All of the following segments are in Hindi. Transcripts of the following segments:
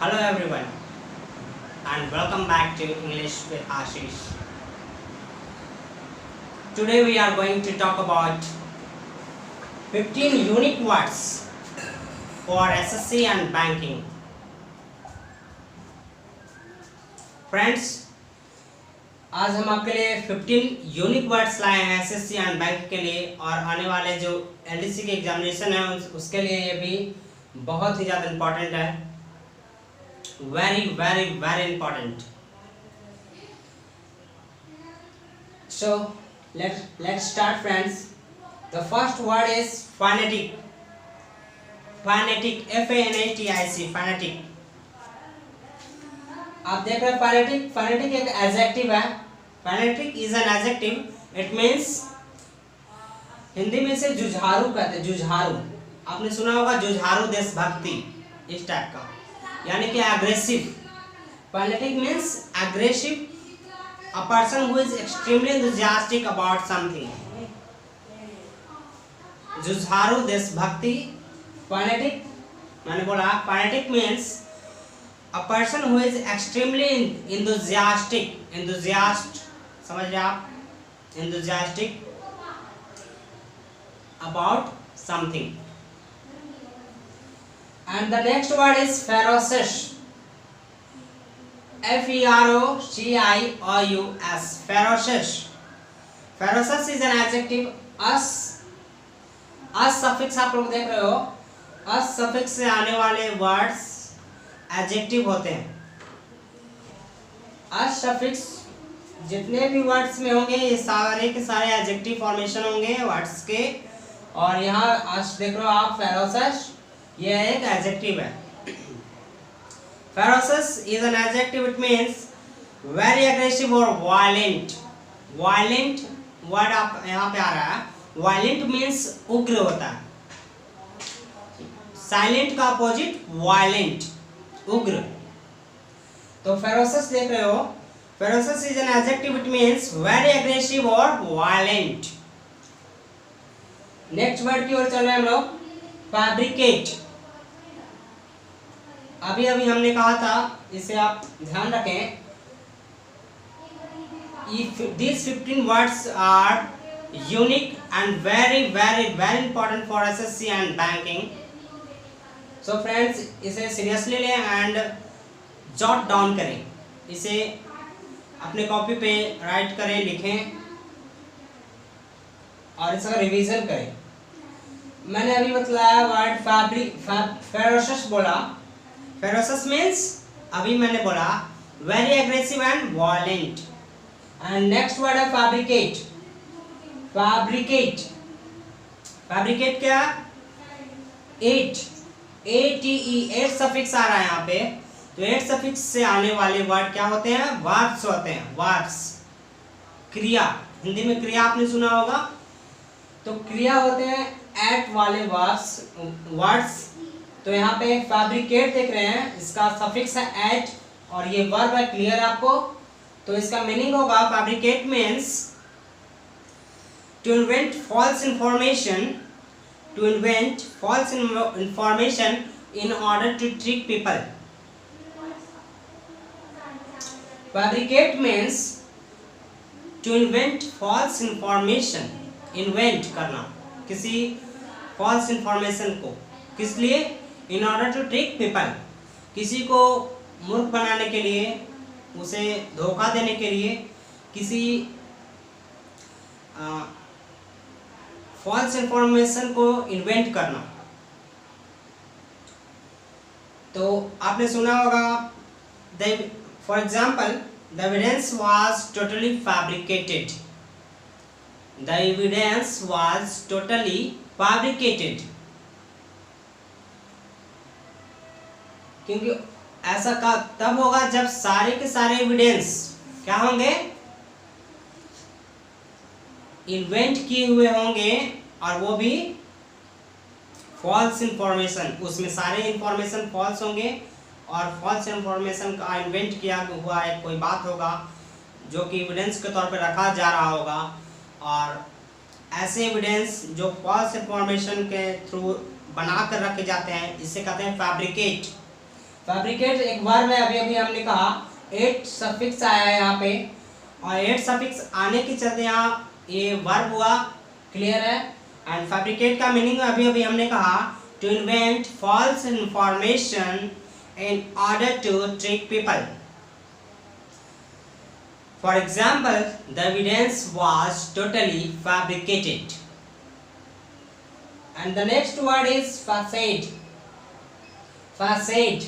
Hello everyone and welcome back to English with Ashish. Today we are going to talk about 15 unique words for SSC and banking. Friends, आज हम आपके लिए 15 यूनिक वर्ड्स लाए हैं एसएससी एंड बैंक के लिए और आने वाले जो एलडीसी के एग्जामिनेशन है उसके लिए ये भी बहुत ही ज़्यादा इम्पोर्टेंट है. Very important. So let's start, friends. The first word is phonetic. Phonetic, F-A-N-A-T-I-C, phonetic. आप देख रहे हैं phonetic. Phonetic एक adjective है. Phonetic is an adjective. It means Hindi में से जुझारू कहते हैं. जुझारू आपने सुना होगा, जुझारू देशभक्ति, इस टाइप का, यानी कि aggressive. Phonetic means aggressive, a person who is extremely enthusiastic about something. जुझारू देशभक्ति. Phonetic मैंने बोला, phonetic means a person who is extremely enthusiastic. Enthusiast समझ रहे आप? Enthusiastic about something. And the next word is ferocious. F-E-R-O-C-I-O-U-S. Ferocious. Ferocious is an adjective. us suffix आप लोग देख रहे हो. us suffix से आने वाले words adjective होते हैं. us suffix जितने भी words में होंगे ये सारे के सारे adjective formation होंगे words के. और यहाँ us देख रहे हो आप, ferocious ये एक adjective है. Ferocious is an adjective. It means very aggressive or violent. Violent word आप यहाँ पे आ रहा है. Violent means उग्र होता है. Silent का opposite violent, उग्र. तो ferocious देख रहे हो. Ferocious is an adjective. It means very aggressive or violent. Next word की ओर चल रहे हैं हम लोग. Fabricate. अभी हमने कहा था, इसे आप ध्यान रखें. These 15 words are unique and very important for SSC and banking. So friends, इसे seriously लें and jot down करें. इसे अपने कॉपी पे राइट करें, लिखें और इसका रिवीजन करें. मैंने अभी बतलाया वर्ड ferocious बोला. Ferocious means अभी मैंने बोला very aggressive and violent. And next word है fabricate. Fabricate क्या? 8 8 suffix आ रहा है यहाँ पे. तो 8 suffix से आने वाले वर्ड क्या होते हैं? verbs होते हैं. verbs क्रिया. हिंदी में क्रिया आपने सुना होगा. तो क्रिया होते हैं at वाले words. तो यहाँ पे फैब्रिकेट देख रहे हैं, इसका सफिक्स है at और ये वर्ब है. क्लियर आपको? तो इसका मीनिंग होगा fabricate means to invent false information in order to trick people. Fabricate means to invent false information. Invent करना किसी फॉल्स इंफॉर्मेशन को, किस लिए? In order to trick people, किसी को मूर्ख बनाने के लिए, उसे धोखा देने के लिए, किसी फॉल्स इंफॉर्मेशन को इन्वेंट करना. तो आपने सुना होगा, for example, the evidence was totally fabricated. The evidence was totally fabricated. क्योंकि ऐसा का तब होगा जब सारे के सारे एविडेंस क्या होंगे? इन्वेंट किए हुए होंगे और वो भी फॉल्स इंफॉर्मेशन. उसमें सारे इंफॉर्मेशन फॉल्स होंगे और फॉल्स इंफॉर्मेशन का इन्वेंट किया हुआ एक कोई बात होगा जो कि एविडेंस के तौर पे रखा जा रहा होगा. और ऐसे एविडेंस जो फॉल्स इंफॉर्मेशन के थ्रू बना कर रखे जाते हैं, इसे कहते हैं फैब्रिकेट. फैब्रिकेट एक वर्ब है, अभी अभी हमने कहा। एट सफिक्स आया है यहाँ पे, और एट सफिक्स आने के चलते यहाँ ये वर्ब हुआ। क्लियर है। एंड फैब्रिकेट का मीनिंग अभी अभी हमने कहा, to invent false information in order to trick people. For example, the evidence was totally fabricated. And the next word is facade. Facade.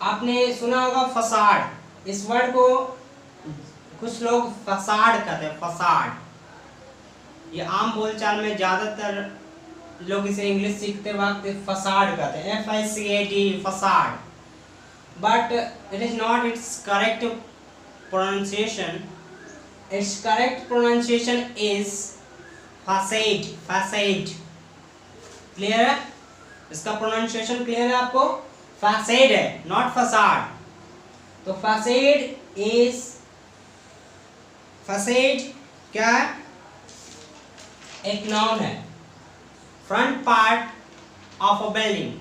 आपने सुना होगा फसाड। इस वर्ड को कुछ लोग फसाड कहते हैं, फसाड। ये आम बोलचाल में ज्यादातर लोग इसे इंग्लिश सीखते वक्त फसाड कहते हैं, FICAD, facade. But it is not its correct pronunciation. Its correct pronunciation is facade. Facade. Clear है? इसका pronunciation clear है आपको? Facade है, not facade. तो facade is, facade क्या है? एक noun है, front part of a building.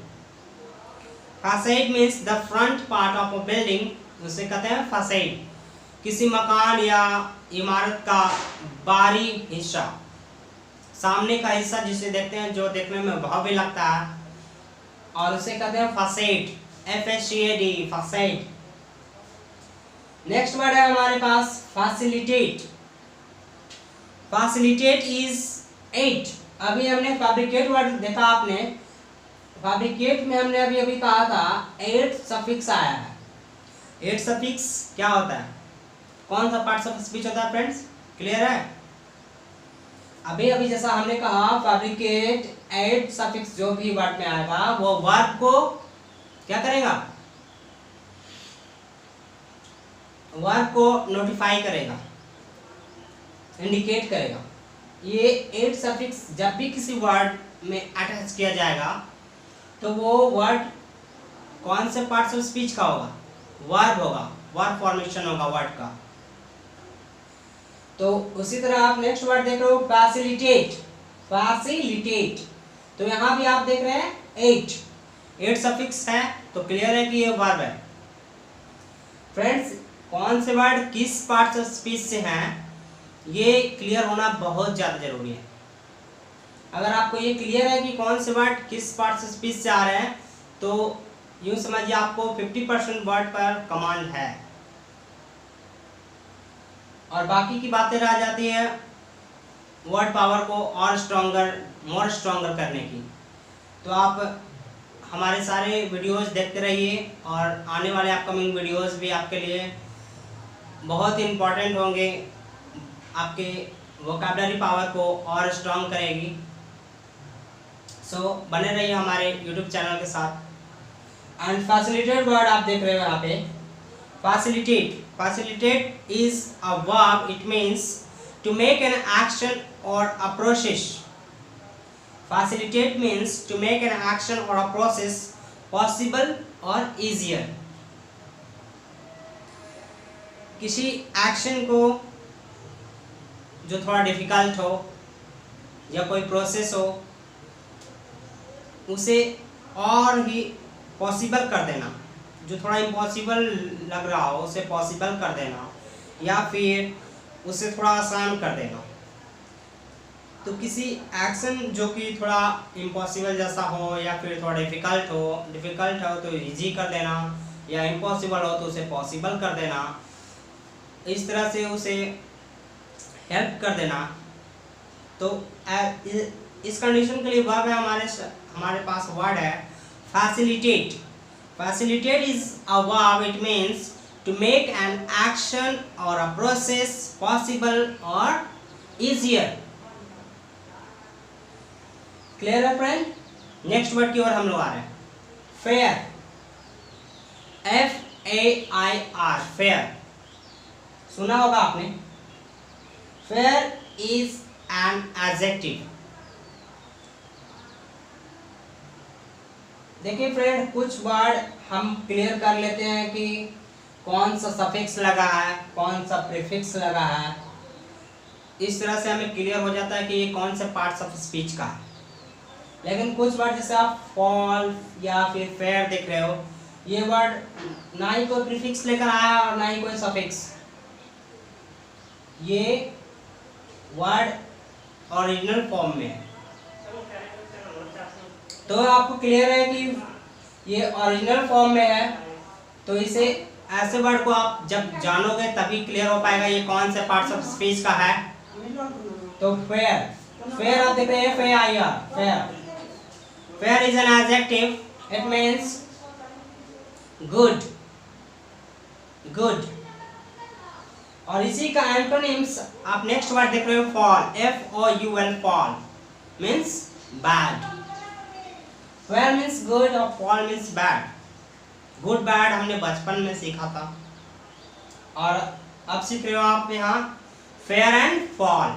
Facade means the front part of a building. उसे कहते हैं facade. किसी मकान या इमारत का बाहरी हिस्सा, सामने का हिस्सा जिसे देखते हैं, जो देखने में भव्य लगता है, और उसे कहते हैं facade. FACAD, facade. Next word है हमारे पास facilitate. Facilitate is 8. अभी हमने fabricate वर्ड देखा आपने। फैब्रिकेट में हमने अभी अभी कहा था 8 सफिक्स आया है। 8 सफिक्स क्या होता है, कौन सा पार्ट्स ऑफ स्पीच होता है फ्रेंड्स? क्लियर है। अभी अभी जैसा हमने कहा फैब्रिकेट 8 सफिक्स जो भी वर्ड में आएगा वो वर्ब को क्या करेगा, वर्ब को नोटिफाई करेगा, इंडिकेट करेगा। ये 8 सफिक्स जब भी किसी वर्ड में अटैच किया जाएगा तो वो वर्ड कौन से पार्ट्स ऑफ स्पीच का होगा, वर्ब होगा, वर्ब फॉर्मेशन होगा वर्ड का। तो उसी तरह आप नेक्स्ट वर्ड देख रहे हो फैसिलिटेट। फैसिलिटेट, तो यहाँ भी आप देख रहे हैं 8 सफिक्स है, तो क्लियर है कि ये वर्ब है। फ्रेंड्स, कौन से वर्ड किस पार्ट्स ऑफ स्पीच से हैं ये क्लियर होना बहुत ज़्यादा जरूरी है। अगर आपको ये क्लियर है कि कौन से वर्ड किस पार्ट से स्पीच से आ रहे हैं, तो यूँ समझिए आपको 50% वर्ड पर कमांड है, और बाकी की बातें रह जाती हैं वर्ड पावर को और मोर स्ट्रॉन्गर करने की। तो आप हमारे सारे वीडियोस देखते रहिए, और आने वाले अपकमिंग वीडियोस भी आपके लिए बहुत ही इम्पोर्टेंट होंगे, आपके वोकैबुलरी पावर को और स्ट्रॉन्ग करेगी। सो बने रहिए हमारे YouTube चैनल के साथ। एंड फैसिलिटेट वर्ड आप देख रहे हो यहाँ पे, facilitate. Facilitate is a verb, it means to make an action और a process. Facilitate means to make an action और a process possible or easier. किसी एक्शन को जो थोड़ा डिफिकल्ट हो या कोई प्रोसेस हो उसे और ही पॉसिबल कर देना, जो थोड़ा इम्पॉसिबल लग रहा हो उसे पॉसिबल कर देना, या फिर उसे थोड़ा आसान कर देना। तो किसी एक्शन जो कि थोड़ा इम्पॉसिबल जैसा हो या फिर थोड़ा डिफ़िकल्ट हो तो इजी कर देना, या इम्पॉसिबल हो तो उसे पॉसिबल कर देना, इस तरह से उसे हेल्प कर देना। तो इस कंडीशन के लिए वर्ब है हमारे पास वर्ड है facilitate. Facilitate is a verb, it means to make an action और अ प्रोसेस पॉसिबल और इजियर। क्लियर है फ्रेंड? नेक्स्ट वर्ड की ओर हम लोग आ रहे हैं, फेयर। FAIR, फेयर सुना होगा आपने। Fair is an adjective. देखिए फ्रेंड, कुछ वर्ड हम क्लियर कर लेते हैं कि कौन सा सफिक्स लगा है, कौन सा प्रीफिक्स लगा है। इस तरह से हमें क्लियर हो जाता है कि ये कौन से पार्ट्स ऑफ स्पीच का है। लेकिन कुछ वर्ड जैसे आप फॉल या फिर फेयर देख रहे हो, ये वर्ड ना ही कोई प्रीफिक्स लेकर आया और ना ही कोई सफिक्स, ये वर्ड ओरिजिनल फॉर्म में है। तो आपको क्लियर है कि ये ओरिजिनल फॉर्म में है, तो इसे ऐसे वर्ड को आप जब जानोगे तभी क्लियर हो पाएगा ये कौन से पार्ट्स ऑफ स्पीच का है। तो फेयर, फेयर आप देख रहे हैं, fair, fair is an adjective, it means good, good. और इसी का एंटोनिम्स आप नेक्स्ट वर्ड देख रहे हो, foul, FOUL, foul means bad. Fair means good और foul means bad. Good bad हमने बचपन में सीखा था और अब सीख रहे हो आप यहाँ फेयर एंड फॉल।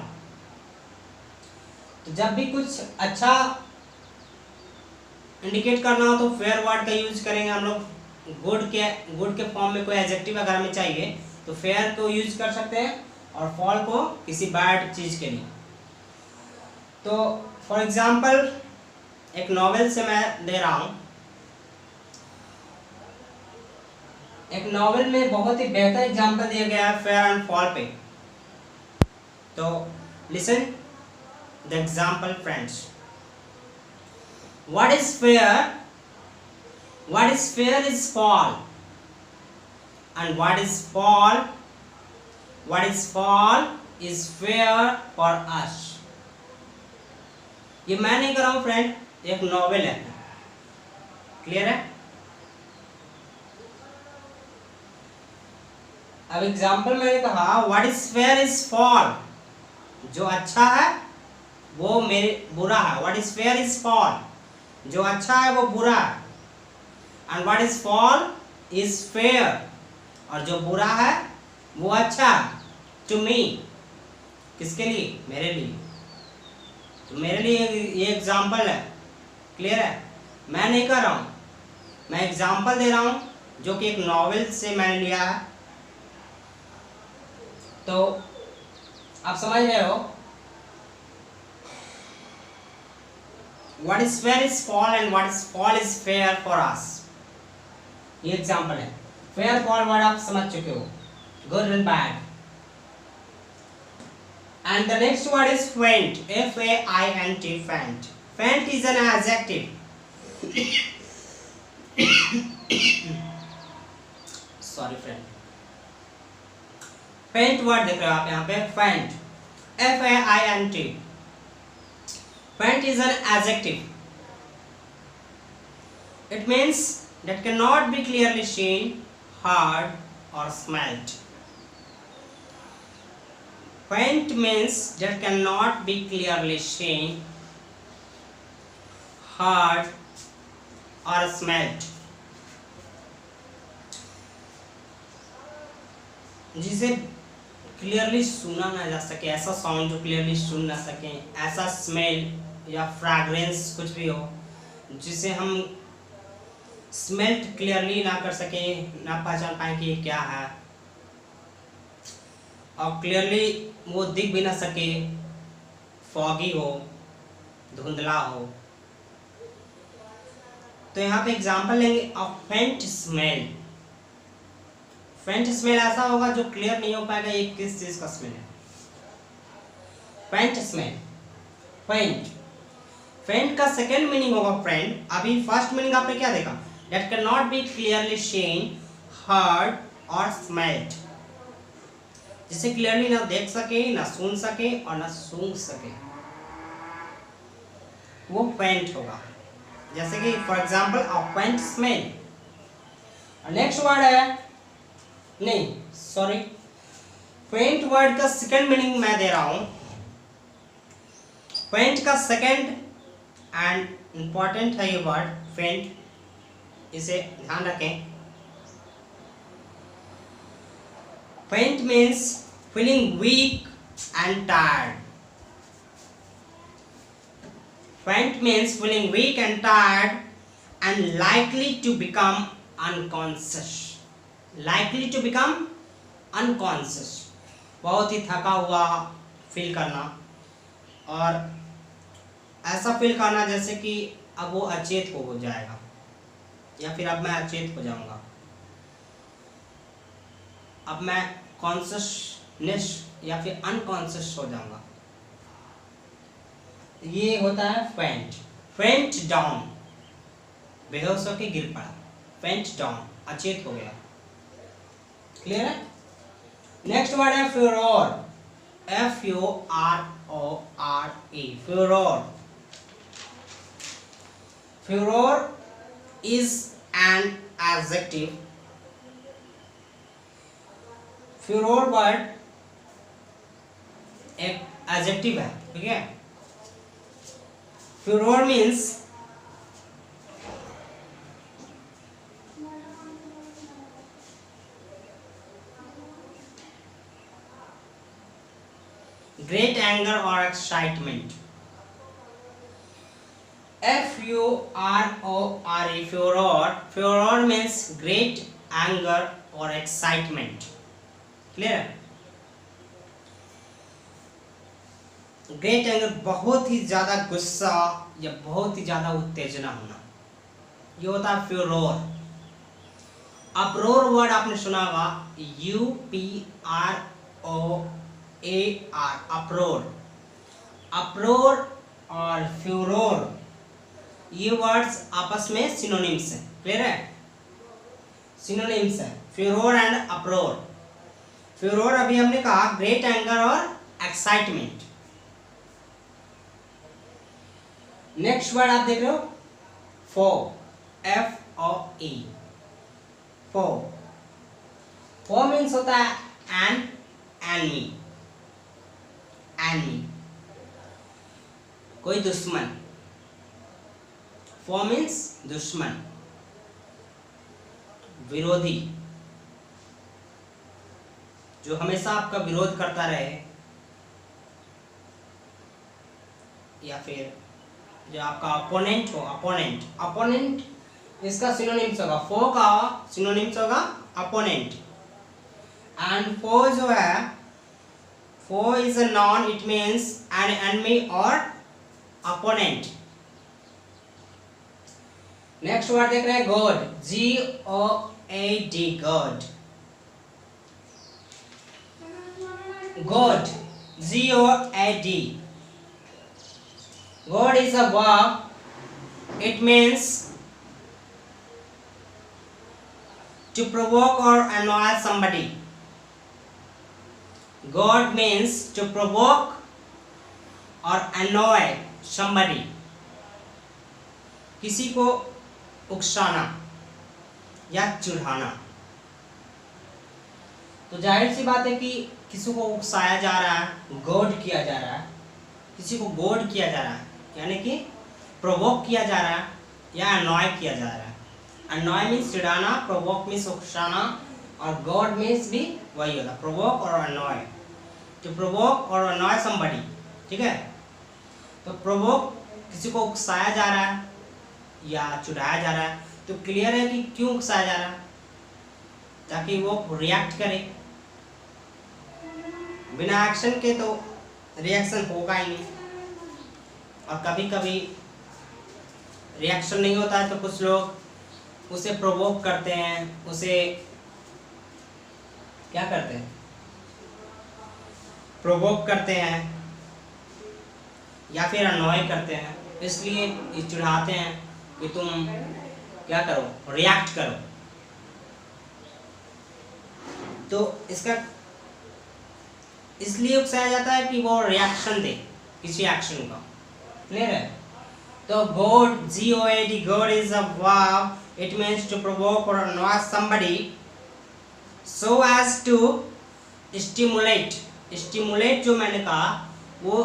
तो जब भी कुछ अच्छा इंडिकेट करना हो तो फेयर वर्ड का यूज करेंगे हम लोग। गुड के फॉर्म में कोई एडजेक्टिव अगर हमें चाहिए तो फेयर को यूज कर सकते हैं और फॉल को किसी बैड चीज के लिए। तो फॉर एग्जाम्पल एक नॉवेल से मैं दे रहा हूं, एक नॉवेल में बहुत ही बेहतर एग्जाम्पल दिया गया है फेयर एंड फॉल पे। तो listen the example friends. What is fair? What is fair is fall, and what is fall? What is fall is fair for us. ये मैं नहीं कर रहा हूँ फ्रेंड, एक नॉवेल है, क्लियर है। अब एग्जाम्पल मैंने कहा what is fair is fall, जो अच्छा है वो मेरे बुरा है। What is fair is fall, जो अच्छा है वो बुरा है। And what is fall is fair, और जो बुरा है वो अच्छा। टू मी, किसके लिए? मेरे लिए। तो मेरे लिए ये एग्जाम्पल है, क्लियर है। मैं नहीं कर रहा हूँ, मैं एग्जाम्पल दे रहा हूँ जो कि एक नॉवेल से मैंने लिया है। तो आप समझ रहे हो what is fair is fall and what is fall is fair for us. ये एग्जाम्पल है। फेयर फॉल वर्ड आप समझ चुके हो, good and bad. And the next word is फेंट, FAINT, फेंट। फेंट is an adjective. Sorry friend, फेंट वर्ड देख रहे हो आप यहाँ पे, फेंट, FAINT। फेंट is an adjective, it means that cannot be clearly seen, heard or smelt. Faint means that cannot be clearly seen, heard or smelt. जिसे क्लियरली सुना ना जा सके, ऐसा साउंड जो क्लियरली सुन ना सके, ऐसा स्मेल या फ्रैग्रेंस कुछ भी हो जिसे हम स्मेल्ट क्लियरली ना कर सके, ना पहचान पाए कि ये क्या है, और क्लियरली वो दिख भी ना सके, फॉगी हो, धुंधला हो। तो यहाँ पे एग्जांपल लेंगे ऑफ फेंट स्मेल। फेंट स्मेल ऐसा होगा जो क्लियर नहीं हो पाएगा ये किस चीज का स्मेल है। फेंट स्मेल, फेंट, फेंट का सेकेंड मीनिंग होगा फ्रेंड। अभी फर्स्ट मीनिंग आपने क्या देखा, that cannot be clearly seen, heard or smelt, जिसे क्लियरली ना देख सके, ना सुन सके और ना सूंघ सके, वो फेंट होगा। जैसे कि फॉर एग्जाम्पल अ फेंट स्मेल। नेक्स्ट वर्ड है, नहीं सॉरी, फेंट वर्ड का सेकेंड मीनिंग मैं दे रहा हूं। फेंट का सेकेंड एंड इंपॉर्टेंट है ये वर्ड फेंट, इसे ध्यान रखें। Faint means feeling weak and tired. Faint means feeling weak and tired and likely to become unconscious. Likely to become unconscious, बहुत ही थका हुआ फील करना और ऐसा फील करना जैसे कि अब वो अचेत हो जाएगा, या फिर अब मैं अचेत हो जाऊंगा, अब मैं कॉन्शियसनेस या फिर अनकॉन्शियस हो जाऊंगा। ये होता है फेंट। फेंट डाउन, बेहोश होकर गिर पड़ा, फेंट डाउन, अचेत हो गया। क्लियर है? नेक्स्ट वर्ड है फ्यूरोर, FURORE, फ्यूरोर। फ्यूरोर is an adjective. furor word एक adjective है, ठीक है? furor means great anger or excitement. FURORE, furor. Furor means great anger or excitement. Clear? Great anger, बहुत ही ज्यादा गुस्सा या बहुत ही ज्यादा उत्तेजना होना, ये होता है फ्यूरोर। अप्रोर वर्ड आपने सुना होगा, UPROAR, अप्रोर। अप्रोर और फ्यूरोर ये वर्ड्स आपस में सिनोनिम्स हैं। क्लियर है? सिनोनिम्स है फ्यूरोर एंड अप्रोर। फ्यूरोर अभी हमने कहा ग्रेट एंगर और एक्साइटमेंट। नेक्स्ट वर्ड आप देख रहे हो फो, FOE, फो। फो मीन्स होता है एन, एनमी, एनमी, कोई दुश्मन। फो मीन्स दुश्मन, विरोधी, जो हमेशा आपका विरोध करता रहे, या फिर जो आपका अपोनेंट हो। अपोनेंट, अपोनेंट इसका सिनोनिम्स होगा, फो का सिनोनिम्स होगा अपोनेंट। एंड फो जो है, foe is a noun, it means an enemy और अपोनेंट। नेक्स्ट वर्ड देख रहे हैं goad, GOAD, goad. Goad, GOAD. God is a verb. It means to provoke or annoy somebody. God means to provoke or annoy somebody. किसी को उकसाना या चिढ़ाना। तो जाहिर सी बात है कि किसी को उकसाया जा रहा है, गॉड किया जा रहा है, किसी को गॉड किया जा रहा है, यानी कि प्रोवोक किया जा रहा है या अनॉय किया जा रहा है। अनॉय मीन्स चिढ़ाना, प्रोवोक मीन्स उकसाना, और गॉड मीन्स भी वही होता है, प्रोवोक और अनॉय। टू प्रोवोक और अनॉय समबडी, ठीक है? तो प्रोवोक किसी को उकसाया जा रहा है या चिढ़ाया जा रहा है, तो क्लियर है कि क्यों उकसाया जा रहा है, ताकि वो रिएक्ट करे। बिना एक्शन के तो रिएक्शन होगा ही नहीं, और कभी कभी रिएक्शन नहीं होता है तो कुछ लोग उसे प्रोवोक करते हैं, उसे क्या करते हैं, प्रोवोक करते हैं या फिर अनॉय करते हैं, इसलिए चिढ़ाते हैं कि तुम क्या करो, रिएक्ट करो। तो इसका इसलिए उकसाया जाता है कि वो रिएक्शन दे किसी एक्शन का। क्लियर है? तो God, GOAD, God is a verb. It means to provoke or annoy somebody so as to stimulate. Stimulate जो मैंने कहा वो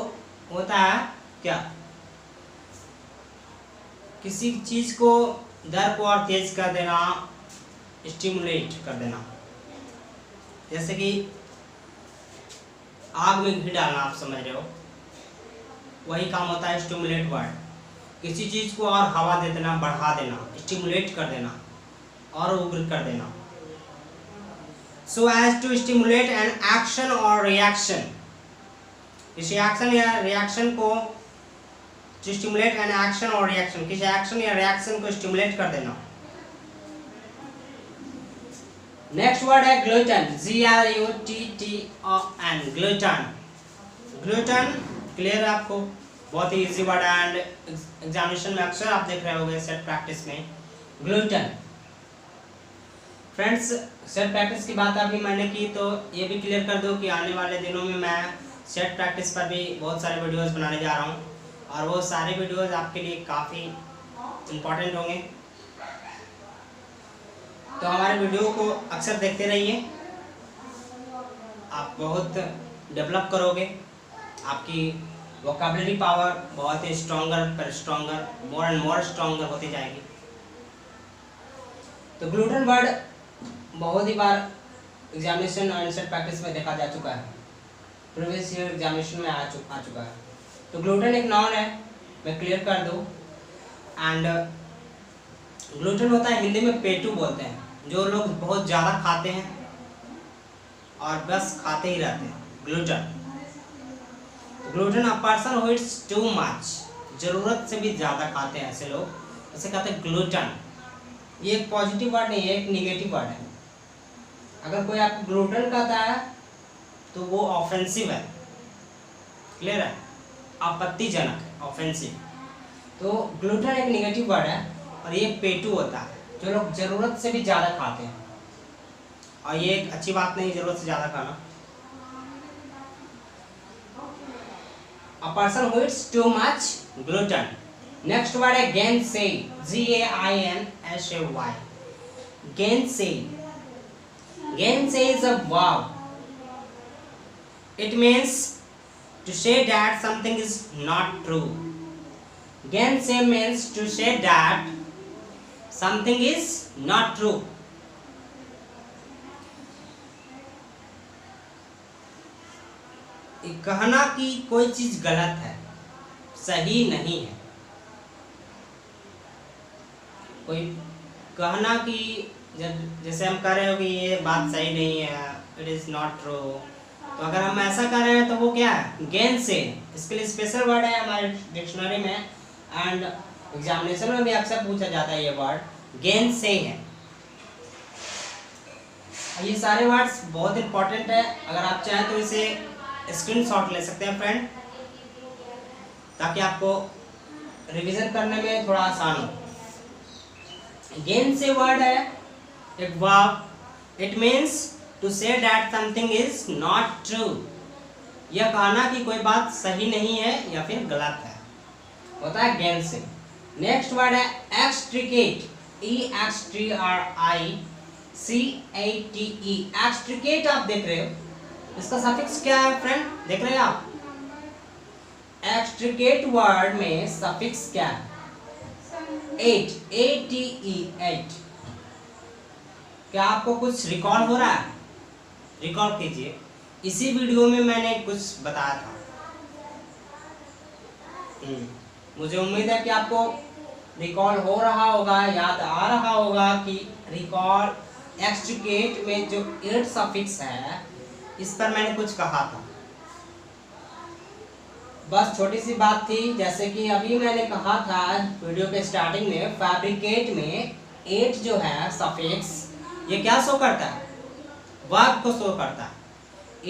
होता है क्या, किसी चीज को दर को और तेज कर देना, स्टिमुलेट कर देना। जैसे कि आग में घी डालना, आप समझ रहे हो, वही काम होता है स्टिमुलेट वर्ड। किसी चीज को और हवा दे देना, बढ़ा देना, स्टिमुलेट कर देना और उग्र कर देना। So as to stimulate an action और रिएक्शन, इस एक्शन या रिएक्शन को टू स्टिमुलेट एन एक्शन और रिएक्शन, किसी एक्शन या रिएक्शन को स्टिमुलेट कर देना। नेक्स्ट वर्ड है glutton, GLUTTON, glutton. Glutton clear है आपको, बहुत ही इजी वर्ड है एंड एग्जामिनेशन में अक्सर आप देख रहे होंगे सेट प्रैक्टिस में ग्लूटन। फ्रेंड्स सेट प्रैक्टिस की बात अभी मैंने की, तो ये भी क्लियर कर दो कि आने वाले दिनों में मैं सेट प्रैक्टिस पर भी बहुत सारे वीडियोस बनाने जा रहा हूँ और वो सारे वीडियोस आपके लिए काफ़ी इम्पोर्टेंट होंगे। तो हमारे वीडियो को अक्सर देखते रहिए, आप बहुत डेवलप करोगे, आपकी वोकैबुलरी पावर बहुत ही स्ट्रॉन्गर पर stronger, more and more stronger होती जाएगी। तो ग्लूटन वर्ड बहुत ही बार एग्जामिनेशन और सेट प्रैक्टिस में देखा जा चुका है, प्रीवियस ईयर एग्जामिनेशन में आ चुका है। तो ग्लूटन एक नाउन है, मैं क्लियर कर दूँ। एंड ग्लूटन होता है हिंदी में पेटू बोलते हैं, जो लोग बहुत ज़्यादा खाते हैं और बस खाते ही रहते हैं, gluten. Gluten a person who Yeats too much, ज़रूरत से भी ज़्यादा खाते हैं ऐसे लोग, उसे कहते हैं ग्लूटन। ये एक पॉजिटिव वर्ड नहीं है, एक निगेटिव वर्ड है। अगर कोई आपको ग्लूटन कहता है तो वो ऑफेंसिव है, क्लियर है, आपत्तिजनक है, ऑफेंसिव। तो ग्लूटन एक निगेटिव वर्ड है और ये पेटू होता है, जो लोग ज़रूरत से भी ज़्यादा खाते हैं, और ये एक अच्छी बात नहीं ज़रूरत से ज़्यादा खाना। A person who eats too much, gluten. Next word है gainsay, GAINSAY, gainsay. Gainsay is a verb. It means to say that something is not true. Gainsay means to say that something is not true. कहना कि कोई चीज गलत है, सही नहीं है। कोई कहना कि जैसे हम कह रहे हो कि ये बात सही नहीं है, इट इज नॉट ट्रू, तो अगर हम ऐसा कर रहे हैं तो वो क्या है, गैंसे। इसके लिए स्पेशल वर्ड है हमारे डिक्शनरी में एंड एग्जामिनेशन में भी अक्सर पूछा जाता है, ये वर्ड गैंसे है। ये सारे वर्ड्स बहुत इंपॉर्टेंट है, अगर आप चाहें तो इसे स्क्रीनशॉट ले सकते हैं फ्रेंड, ताकि आपको रिवीजन करने में थोड़ा आसान हो। गैंसे वर्ड है एक verb, it means to say that something is not true, यह कहना कि कोई बात सही नहीं है या फिर गलत है, होता है गैंसे। नेक्स्ट वर्ड है एक्सट्रिकेट, EXTRICATE, एक्सट्रिकेट। आप देख रहे हो इसका सफिक्स क्या है फ्रेंड, देख रहे हैं आप, एक्सट्रिकेट वर्ड में सफिक्स क्या है, एट, ATE, एट। क्या आपको कुछ रिकॉल हो रहा है, रिकॉल कीजिए, इसी वीडियो में मैंने कुछ बताया था। मुझे उम्मीद है कि आपको रिकॉल हो रहा होगा, याद आ रहा होगा कि रिकॉल एक्सट्रिकेट में जो एट सफिक्स है इस पर मैंने कुछ कहा था। बस छोटी सी बात थी, जैसे कि अभी मैंने कहा था वीडियो के स्टार्टिंग में, फैब्रिकेट में एट जो है सफिक्स, ये क्या शो करता है, वर्ब को शो करता है।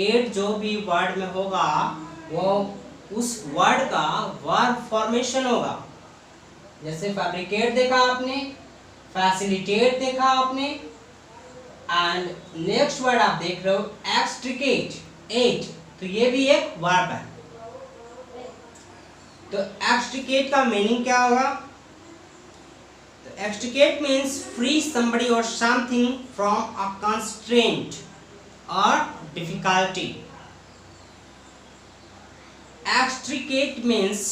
एट जो भी वर्ड में होगा वो उस वर्ड का वर्ब फॉर्मेशन होगा। जैसे फैब्रिकेट देखा आपने, फैसिलिटेट देखा आपने, एंड नेक्स्ट वर्ड आप देख रहे हो एक्सट्रिकेट, एट, तो ये भी एक वर्ब है। तो एक्सट्रिकेट का मीनिंग क्या होगा, तो extricate means free somebody or something from a constraint or difficulty. Extricate means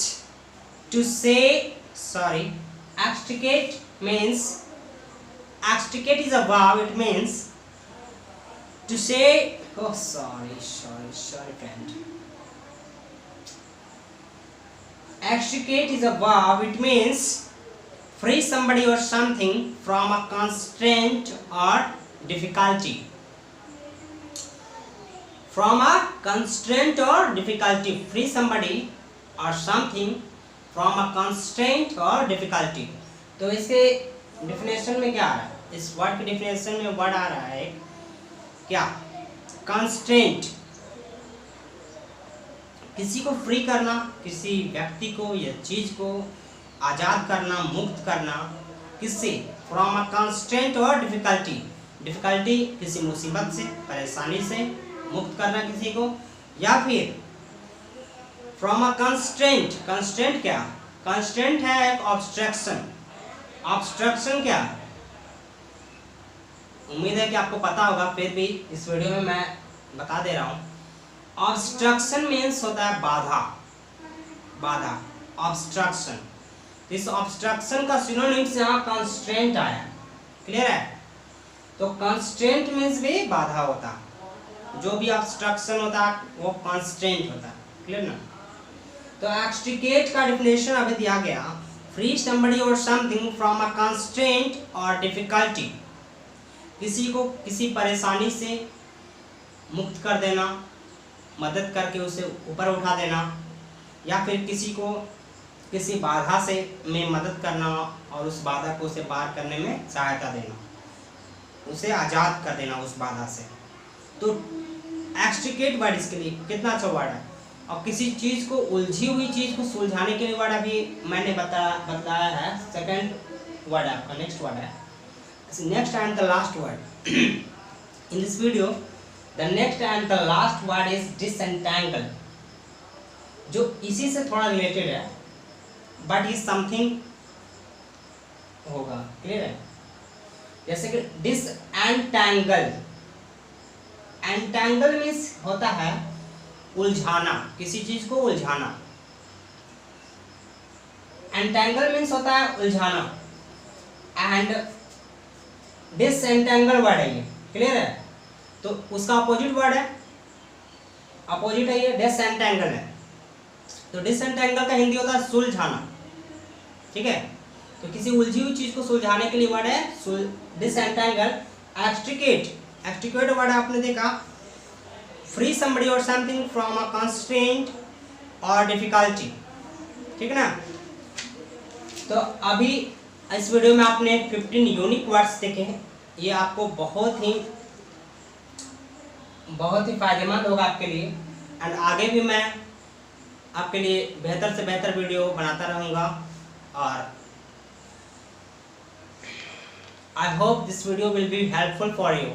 to say, extricate means, extricate is a verb, it means to say, oh sorry friend, extricate is a verb, it means free somebody or something from a constraint or difficulty, from a constraint or difficulty, free somebody or something from a constraint और डिफिकल्टी। तो इसके डिफिनेशन में क्या आ रहा है, इस वर्ड के डिफिनेशन में वर्ड आ रहा है क्या, कंस्ट्रेंट, किसी को फ्री करना, किसी व्यक्ति को या चीज को आजाद करना, मुक्त करना, किससे, फ्रॉम अ कंस्ट्रेंट और डिफिकल्टी, डिफिकल्टी किसी मुसीबत से, परेशानी से मुक्त करना किसी को, या फिर फ्रॉम अ कंस्ट्रेंट, कंस्ट्रेंट क्या, कंस्ट्रेंट है एक ऑब्स्ट्रक्शन, ऑब्स्ट्रक्शन क्या, उम्मीद है कि आपको पता होगा, फिर भी इस वीडियो में मैं बता दे रहा हूँ। ऑब्स्ट्रक्शन मीन्स होता है बाधा, बाधा, ऑब्स्ट्रक्शन। इस ऑब्स्ट्रक्शन का सिनोनिम्स यहाँ कंस्ट्रेंट आया, क्लियर है। तो कंस्ट्रेंट मीन्स भी बाधा होता है, जो भी ऑब्स्ट्रक्शन होता है वो कंस्ट्रेंट होता है, क्लियर ना। तो एक्सट्रिकेट का डिफिनेशन अभी दिया गया, फ्री समबडी और समथिंग फ्रॉम अ कंस्ट्रेंट और डिफिकल्टी, किसी को किसी परेशानी से मुक्त कर देना, मदद करके उसे ऊपर उठा देना, या फिर किसी को किसी बाधा से में मदद करना और उस बाधा को उसे पार करने में सहायता देना, उसे आज़ाद कर देना उस बाधा से। तो एक्सट्रिकेट वर्ड इसके लिए कितना अच्छा वर्ड है। और किसी चीज़ को, उलझी हुई चीज़ को सुलझाने के लिए वर्ड अभी मैंने बताया है, सेकंड वर्ड है आपका, नेक्स्ट वर्ड है, next and the last word in this video. The next and the last word is disentangle, जो इसी से थोड़ा रिलेटेड है, बट ये समथिंग होगा, क्लियर है। जैसे कि डिसएंटैंगल, एंटैंगल मीन्स होता है उलझाना, किसी चीज को उलझाना, एंटैंगल मीन्स होता है उलझाना, एंड डिसएंटैंगल वर्ड है ये, क्लियर है। तो उसका अपोजिट वर्ड है, अपोजिट है ये, डिसएंटैंगल है। तो डिसएंटैंगल का हिंदी होता है सुलझाना, ठीक है। तो किसी उलझी हुई चीज को सुलझाने के लिए वर्ड है डिसएंटैंगल। एक्सट्रिकेट, एक्सट्रिकेट वर्ड आपने देखा, फ्री समबडी और समथिंग फ्रॉम अ कंस्ट्रेंट और डिफिकल्टी, ठीक है ना। तो अभी इस वीडियो में आपने 15 यूनिक वर्ड्स देखे हैं, ये आपको बहुत ही फायदेमंद होगा आपके लिए, एंड आगे भी मैं आपके लिए बेहतर से बेहतर वीडियो बनाता रहूँगा। और I hope this video will be helpful for you.